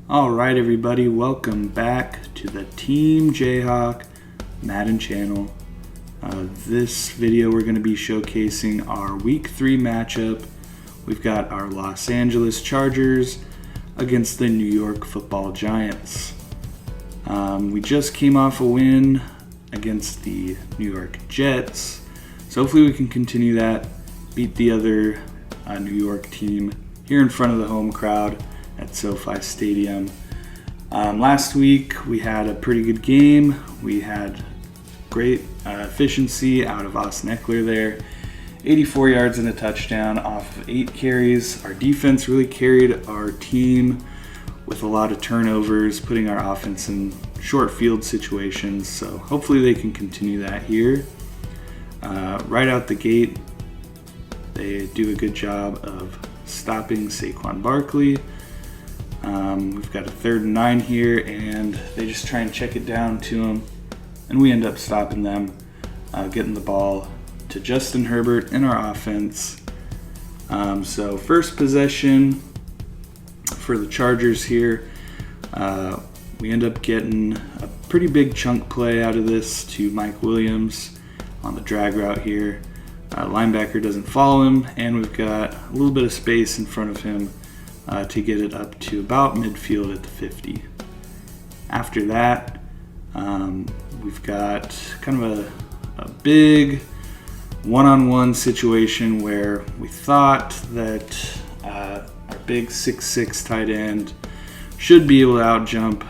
All right, everybody, welcome back to the Team Jayhawk Madden channel. This video we're going to be showcasing our Week 3 matchup. We've got our Los Angeles Chargers against the New York Football Giants. We just came off a win against the New York Jets, so hopefully we can continue that, beat the other New York team here in front of the home crowd at SoFi Stadium. Last week we had a pretty good game. We had great efficiency out of Austin Eckler there. 84 yards and a touchdown off of 8 carries. Our defense really carried our team with a lot of turnovers, putting our offense in short field situations. So hopefully they can continue that here. Right out the gate, they do a good job of stopping Saquon Barkley. We've got a 3rd and 9 here, and they just try and check it down to him, and we end up stopping them, getting the ball to Justin Herbert in our offense. So first possession for the Chargers here, we end up getting a pretty big chunk play out of this to Mike Williams on the drag route here. Linebacker doesn't follow him, and we've got a little bit of space in front of him to get it up to about midfield at the 50. After that, we've got kind of a big one-on-one situation where we thought that our big 6'6" tight end should be able to out-jump.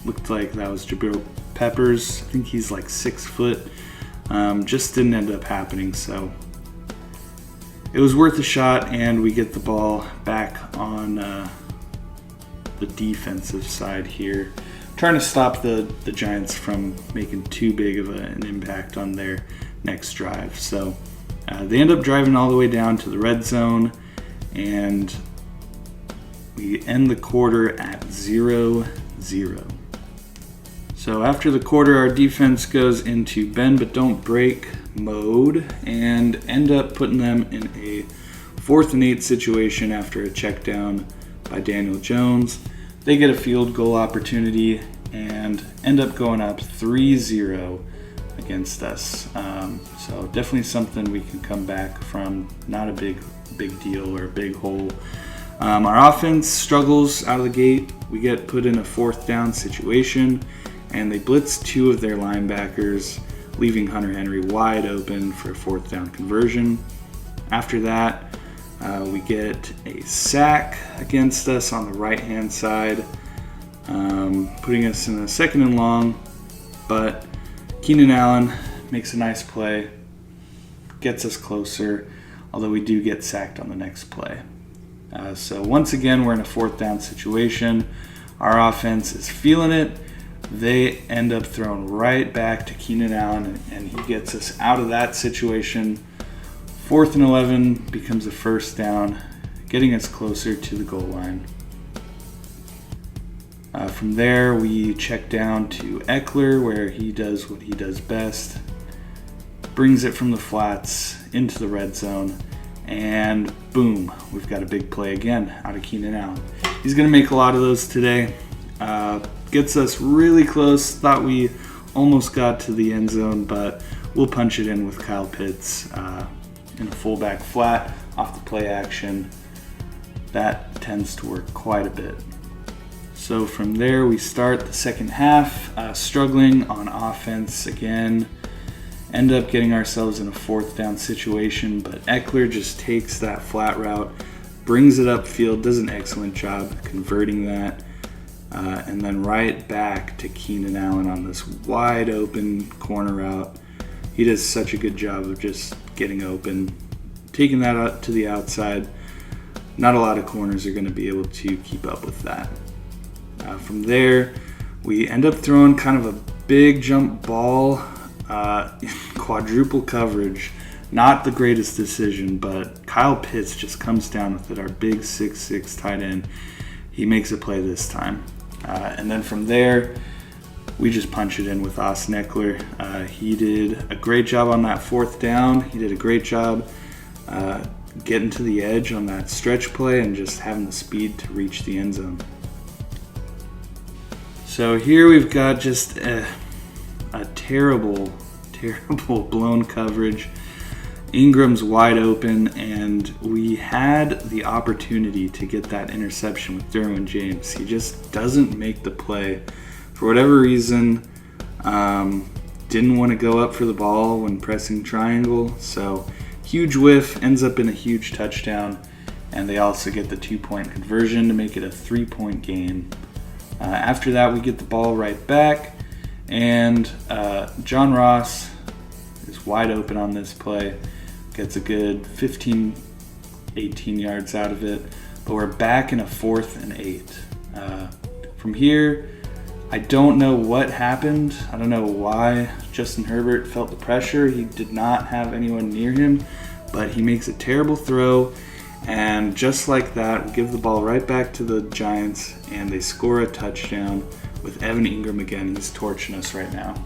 Looked like that was Jabril Peppers. I think he's like 6 foot. Just didn't end up happening, so it was worth a shot, and we get the ball back on the defensive side here, trying to stop the Giants from making too big of an impact on their next drive. So they end up driving all the way down to the red zone, and we end the quarter at 0-0. So after the quarter, our defense goes into bend but don't break mode and end up putting them in a 4th and 8 situation after a check down by Daniel Jones. They get a field goal opportunity and end up going up 3-0 against us. So definitely something we can come back from. Not a big deal or a big hole. Our offense struggles out of the gate. We get put in a 4th down situation, and they blitz 2 of their linebackers, leaving Hunter Henry wide open for a 4th down conversion. After that, we get a sack against us on the right-hand side, putting us in a 2nd and long, but Keenan Allen makes a nice play, gets us closer, although we do get sacked on the next play. So once again, we're in a 4th down situation. Our offense is feeling it. They end up throwing right back to Keenan Allen, and he gets us out of that situation. 4th and 11 becomes a 1st down, getting us closer to the goal line. From there, we check down to Eckler, where he does what he does best, brings it from the flats into the red zone, and boom, we've got a big play again out of Keenan Allen. He's going to make a lot of those today. Gets us really close. Thought we almost got to the end zone, but we'll punch it in with Kyle Pitts in a fullback flat off the play action. That tends to work quite a bit. So from there, we start the second half, struggling on offense again. End up getting ourselves in a 4th down situation, but Eckler just takes that flat route, brings it upfield, does an excellent job converting that. And then right back to Keenan Allen on this wide open corner route. He does such a good job of just getting open, taking that out to the outside. Not a lot of corners are going to be able to keep up with that. From there, we end up throwing kind of a big jump ball, quadruple coverage. Not the greatest decision, but Kyle Pitts just comes down with it, our big 6'6" tight end. He makes a play this time. And then from there, we just punch it in with Austin Eckler. He did a great job on that 4th down. He did a great job getting to the edge on that stretch play and just having the speed to reach the end zone. So here we've got just a terrible blown coverage. Ingram's wide open, and we had the opportunity to get that interception with Derwin James. He just doesn't make the play. For whatever reason, didn't want to go up for the ball when pressing triangle. So huge whiff, ends up in a huge touchdown, and they also get the 2-point conversion to make it a 3-point game. After that, we get the ball right back, and John Ross is wide open on this play. Gets a good 15, 18 yards out of it, but we're back in a 4th and 8. From here, I don't know what happened. I don't know why Justin Herbert felt the pressure. He did not have anyone near him, but he makes a terrible throw, and just like that, we give the ball right back to the Giants, and they score a touchdown with Evan Ingram again. He's torching us right now.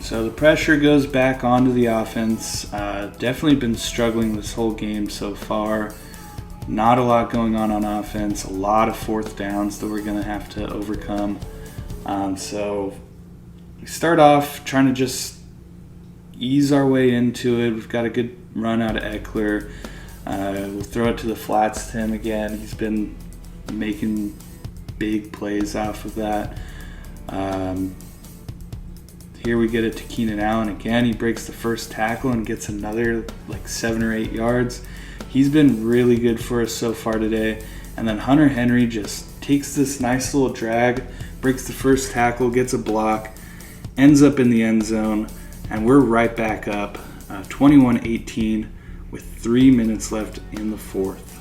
So the pressure goes back onto the offense. Definitely been struggling this whole game so far. Not a lot going on offense. A lot of 4th downs that we're going to have to overcome. So we start off trying to just ease our way into it. We've got a good run out of Eckler. We'll throw it to the flats to him again. He's been making big plays off of that. Here we get it to Keenan Allen again. He breaks the first tackle and gets another 7 or 8 yards. He's been really good for us so far today. And then Hunter Henry just takes this nice little drag, breaks the first tackle, gets a block, ends up in the end zone, and we're right back up 21-18 with 3 minutes left in the 4th.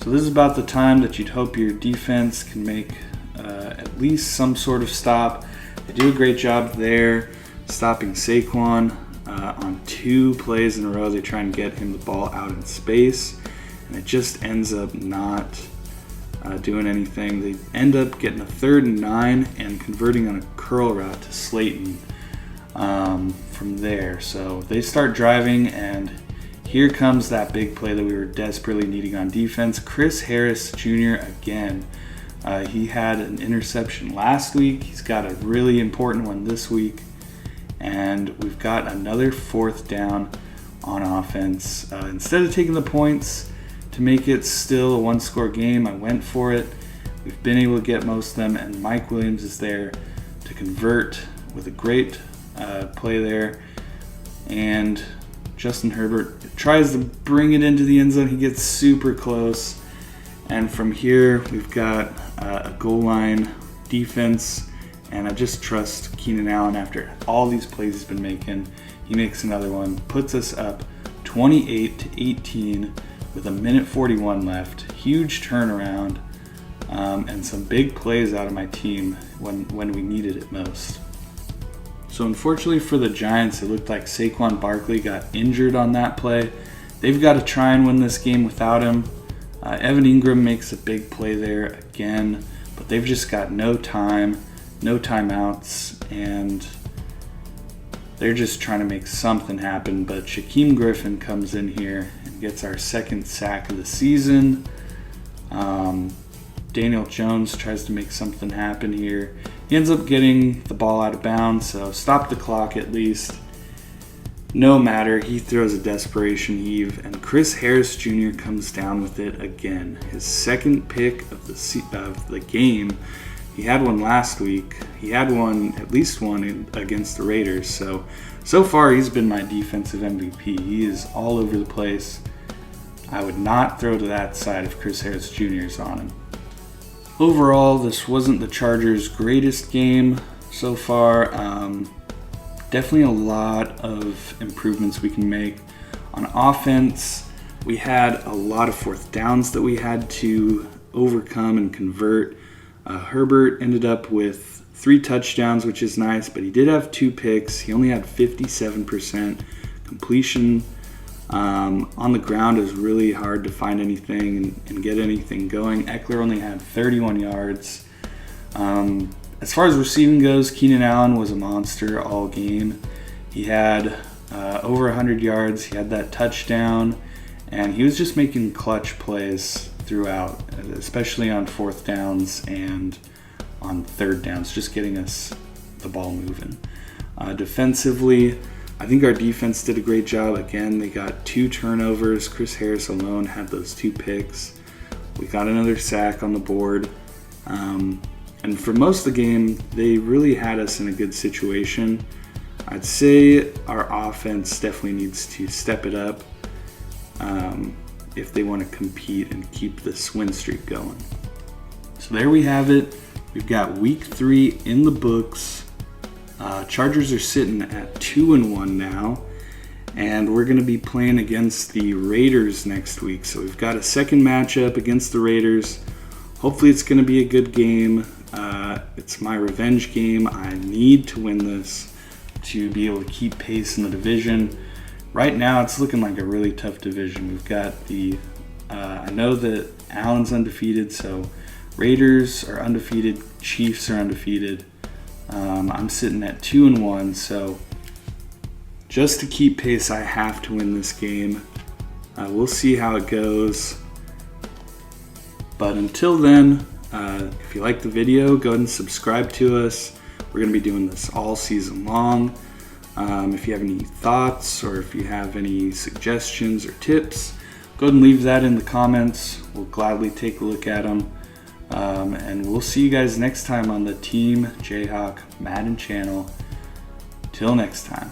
So this is about the time that you'd hope your defense can make at least some sort of stop. They do a great job there stopping Saquon on 2 plays in a row. They try and get him the ball out in space, and it just ends up not doing anything. They end up getting a 3rd and 9 and converting on a curl route to Slayton from there. So they start driving, and here comes that big play that we were desperately needing on defense. Chris Harris Jr. again. He had an interception last week. He's got a really important one this week. And we've got another 4th down on offense. Instead of taking the points to make it still a 1-score game, I went for it. We've been able to get most of them, and Mike Williams is there to convert with a great play there. And Justin Herbert tries to bring it into the end zone. He gets super close. And from here, we've got a goal line defense, and I just trust Keenan Allen after all these plays he's been making. He makes another one, puts us up 28-18 with 1:41 left. Huge turnaround, and some big plays out of my team when we needed it most. So unfortunately for the Giants, it looked like Saquon Barkley got injured on that play. They've got to try and win this game without him. Evan Ingram makes a big play there again, but they've just got no time, no timeouts, and they're just trying to make something happen. But Shaquem Griffin comes in here and gets our 2nd sack of the season. Daniel Jones tries to make something happen here. He ends up getting the ball out of bounds, so stop the clock at least. No matter, he throws a desperation heave, and Chris Harris Jr. comes down with it again. His 2nd pick of the game. He had one last week. He had at least one against the Raiders. So far he's been my defensive MVP. He is all over the place. I would not throw to that side if Chris Harris Jr. is on him. Overall, this wasn't the Chargers' greatest game so far. Definitely a lot of improvements we can make. On offense, we had a lot of 4th downs that we had to overcome and convert. Herbert ended up with 3 touchdowns, which is nice, but he did have 2 picks. He only had 57% completion. On the ground, it was really hard to find anything and get anything going. Eckler only had 31 yards. As far as receiving goes, Keenan Allen was a monster all game. He had over 100 yards. He had that touchdown, and he was just making clutch plays throughout, especially on 4th downs and on third downs, just getting us the ball moving. Defensively, I think our defense did a great job. Again, they got 2 turnovers. Chris Harris alone had those 2 picks. We got another sack on the board. And for most of the game, they really had us in a good situation. I'd say our offense definitely needs to step it up if they want to compete and keep this win streak going. So there we have it. We've got week 3 in the books. Chargers are sitting at 2-1 now, and we're going to be playing against the Raiders next week. So we've got a second matchup against the Raiders. Hopefully it's going to be a good game. It's my revenge game. I need to win this to be able to keep pace in the division. Right now it's looking like a really tough division. We've got I know that Allen's undefeated, so Raiders are undefeated, Chiefs are undefeated. I'm sitting at 2-1, so just to keep pace, I have to win this game. We'll see how it goes. But until then, if you like the video, go ahead and subscribe to us. We're going to be doing this all season long. If you have any thoughts or if you have any suggestions or tips, go ahead and leave that in the comments. We'll gladly take a look at them. And we'll see you guys next time on the Team Jayhawk Madden channel. Till next time.